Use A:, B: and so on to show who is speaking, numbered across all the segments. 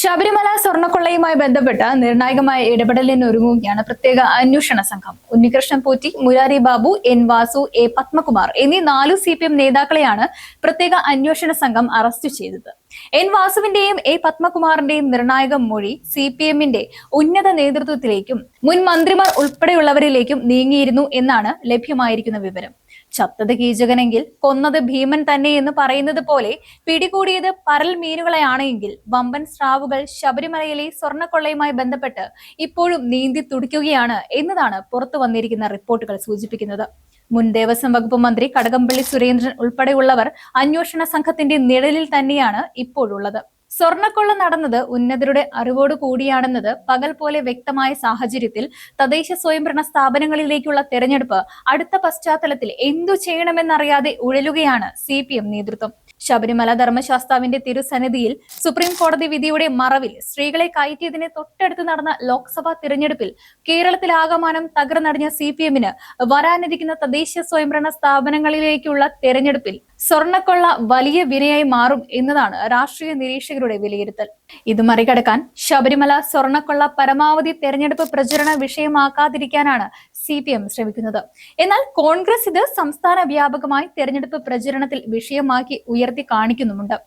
A: ശബരിമല സ്വർണ്ണക്കൊള്ളയുമായി ബന്ധപ്പെട്ട് നിർണായകമായ ഇടപെടലിന് ഒരുങ്ങുകയാണ് പ്രത്യേക അന്വേഷണ സംഘം. ഉണ്ണികൃഷ്ണൻ പോറ്റി, മുരാരി ബാബു, എൻ വാസു, എ പത്മകുമാർ എന്നീ 4 CPM നേതാക്കളെയാണ് പ്രത്യേക അന്വേഷണ സംഘം അറസ്റ്റ് ചെയ്തത്. എൻ വാസുവിന്റെയും എ പത്മകുമാറിന്റെയും നിർണായക മൊഴി CPMന്റെ ഉന്നത നേതൃത്വത്തിലേക്കും മുൻ മന്ത്രിമാർ ഉൾപ്പെടെയുള്ളവരിലേക്കും നീങ്ങിയിരുന്നു എന്നാണ് ലഭ്യമായിരിക്കുന്ന വിവരം. ചത്തത് കീചകനെങ്കിൽ കൊന്നത് ഭീമൻ തന്നെ എന്ന് പറയുന്നത് പോലെ പിടികൂടിയത് പരൽ മീനുകളെയാണെങ്കിൽ വമ്പൻ സ്രാവുകൾ ശബരിമലയിലെ സ്വർണ്ണക്കൊള്ളയുമായി ബന്ധപ്പെട്ട് ഇപ്പോഴും നീന്തി തുടിക്കുകയാണ് എന്നതാണ് പുറത്തു വന്നിരിക്കുന്ന റിപ്പോർട്ടുകൾ സൂചിപ്പിക്കുന്നത്. മുൻ ദേവസ്വം വകുപ്പ് മന്ത്രി കടകംപള്ളി സുരേന്ദ്രൻ ഉൾപ്പെടെയുള്ളവർ അന്വേഷണ സംഘത്തിന്റെ നിഴലിൽ തന്നെയാണ് ഇപ്പോഴുള്ളത്. സ്വർണ്ണക്കൊള്ള നടന്നത് ഉന്നതരുടെ അറിവോട് കൂടിയാണെന്നത് പകൽ പോലെ വ്യക്തമായ സാഹചര്യത്തിൽ തദ്ദേശ സ്വയംഭരണ സ്ഥാപനങ്ങളിലേക്കുള്ള തെരഞ്ഞെടുപ്പ് അടുത്ത പശ്ചാത്തലത്തിൽ എന്തു ചെയ്യണമെന്നറിയാതെ ഉഴലുകയാണ് CPM നേതൃത്വം. ശബരിമല ധർമ്മശാസ്താവിന്റെ തിരുസന്നിധിയിൽ സുപ്രീം കോടതി വിധിയുടെ മറവിൽ സ്ത്രീകളെ കയറ്റിയതിന് തൊട്ടടുത്ത് നടന്ന ലോക്സഭാ തിരഞ്ഞെടുപ്പിൽ കേരളത്തിലാകമാനം തകർന്നടിഞ്ഞ CPMന് വരാനിരിക്കുന്ന തദ്ദേശ സ്വയംഭരണ സ്ഥാപനങ്ങളിലേക്കുള്ള തെരഞ്ഞെടുപ്പിൽ സ്വർണ്ണക്കൊള്ള വലിയ വിനയായി മാറും എന്നതാണ് രാഷ്ട്രീയ നിരീക്ഷകരുടെ വിലയിരുത്തൽ. ഇത് മറികടക്കാൻ ശബരിമല സ്വർണ്ണക്കൊള്ള പരമാവധി തെരഞ്ഞെടുപ്പ് പ്രചരണ വിഷയമാക്കാതിരിക്കാനാണ് CPM ശ്രമിക്കുന്നത്. എന്നാൽ കോൺഗ്രസ് ഇത് സംസ്ഥാന വ്യാപകമായി തെരഞ്ഞെടുപ്പ് പ്രചരണത്തിൽ വിഷയമാക്കി ഉയർത്തി കാണിക്കുന്നുമുണ്ട്.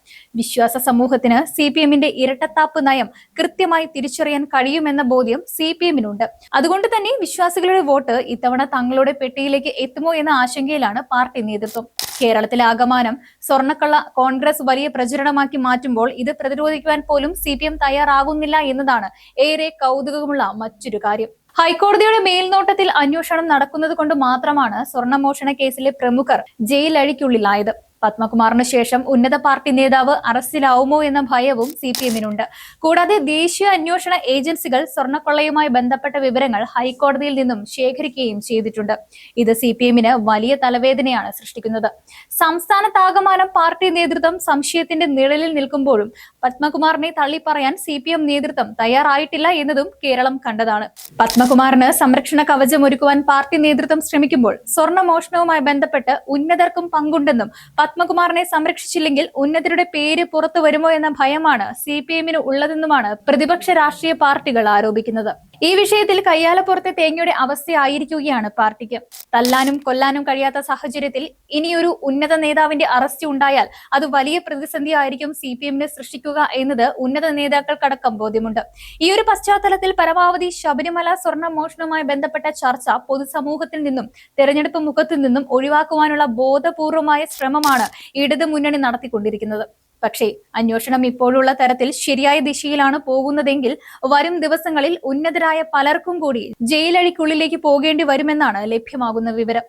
A: വിശ്വാസ സമൂഹത്തിന് CPMന്റെ ഇരട്ടത്താപ്പ് നയം കൃത്യമായി തിരിച്ചറിയാൻ കഴിയുമെന്ന ബോധ്യം CPMനുണ്ട്. അതുകൊണ്ട് തന്നെ വിശ്വാസികളുടെ വോട്ട് ഇത്തവണ തങ്ങളുടെ പെട്ടിയിലേക്ക് എത്തുമോ എന്ന ആശങ്കയിലാണ് പാർട്ടി നേതൃത്വം. കേരളത്തിലാകമാനം സ്വർണ്ണക്കൊള്ള കോൺഗ്രസ് വലിയ പ്രചരണമാക്കി മാറ്റുമ്പോൾ ഇത് പ്രതിരോധിക്കുവാൻ പോലും CPM തയ്യാറാകുന്നില്ല എന്നതാണ് ഏറെ കൗതുകമുള്ള മറ്റൊരു കാര്യം. ഹൈക്കോടതിയുടെ മേൽനോട്ടത്തിൽ അന്വേഷണം നടക്കുന്നത് കൊണ്ട് മാത്രമാണ് സ്വർണ്ണമോഷണ കേസിലെ പ്രമുഖർ ജയിലഴിക്കുള്ളിലായത്. പത്മകുമാറിന് ശേഷം ഉന്നത പാർട്ടി നേതാവ് അറസ്റ്റിലാവുമോ എന്ന ഭയവും CPMനുണ്ട്. കൂടാതെ ദേശീയ അന്വേഷണ ഏജൻസികൾ സ്വർണ്ണക്കൊള്ളയുമായി ബന്ധപ്പെട്ട വിവരങ്ങൾ ഹൈക്കോടതിയിൽ നിന്നും ശേഖരിക്കുകയും ചെയ്തിട്ടുണ്ട്. ഇത് CPMന് വലിയ തലവേദനയാണ് സൃഷ്ടിക്കുന്നത്. സംസ്ഥാനത്താകമാനം പാർട്ടി നേതൃത്വം സംശയത്തിന്റെ നിഴലിൽ നിൽക്കുമ്പോഴും പത്മകുമാറിനെ തള്ളിപ്പറയാൻ CPM നേതൃത്വം തയ്യാറായിട്ടില്ല എന്നതും കേരളം കണ്ടതാണ്. പത്മകുമാറിന് സംരക്ഷണ കവചം ഒരുക്കുവാൻ പാർട്ടി നേതൃത്വം ശ്രമിക്കുമ്പോൾ സ്വർണ്ണമോഷണവുമായി ബന്ധപ്പെട്ട് ഉന്നതർക്കും പങ്കുണ്ടെന്നും പത്മകുമാറിനെ സംരക്ഷിച്ചില്ലെങ്കിൽ ഉന്നതരുടെ പേര് പുറത്തു വരുമോ എന്ന ഭയമാണ് CPMന് ഉള്ളതെന്നുമാണ് പ്രതിപക്ഷ രാഷ്ട്രീയ പാർട്ടികൾ ആരോപിക്കുന്നത്. ഈ വിഷയത്തിൽ കയ്യാലപ്പുറത്തെ തേങ്ങയുടെ അവസ്ഥയായിരിക്കുകയാണ് പാർട്ടിക്ക്. തല്ലാനും കൊല്ലാനും കഴിയാത്ത സാഹചര്യത്തിൽ ഇനിയൊരു ഉന്നത നേതാവിന്റെ അറസ്റ്റ് ഉണ്ടായാൽ അത് വലിയ പ്രതിസന്ധിയായിരിക്കും CPMന് സൃഷ്ടിക്കുക എന്നത് ഉന്നത നേതാക്കൾക്കടക്കം ബോധ്യമുണ്ട്. ഈ ഒരു പശ്ചാത്തലത്തിൽ പരമാവധി ശബരിമല സ്വർണ്ണ മോഷണവുമായി ബന്ധപ്പെട്ട ചർച്ച പൊതുസമൂഹത്തിൽ നിന്നും തെരഞ്ഞെടുപ്പ് മുഖത്തു നിന്നും ഒഴിവാക്കുവാനുള്ള ബോധപൂർവമായ ശ്രമമാണ് ഇടത് മുന്നണി നടത്തിക്കൊണ്ടിരിക്കുന്നത്. പക്ഷേ അന്വേഷണം ഇപ്പോഴുള്ള തരത്തിൽ ശരിയായ ദിശയിലാണ് പോകുന്നതെങ്കിൽ വരും ദിവസങ്ങളിൽ ഉന്നതരായ പലർക്കും കൂടി ജയിലഴിക്കുള്ളിലേക്ക് പോകേണ്ടി വരുമെന്നാണ് ലഭ്യമാകുന്ന വിവരം.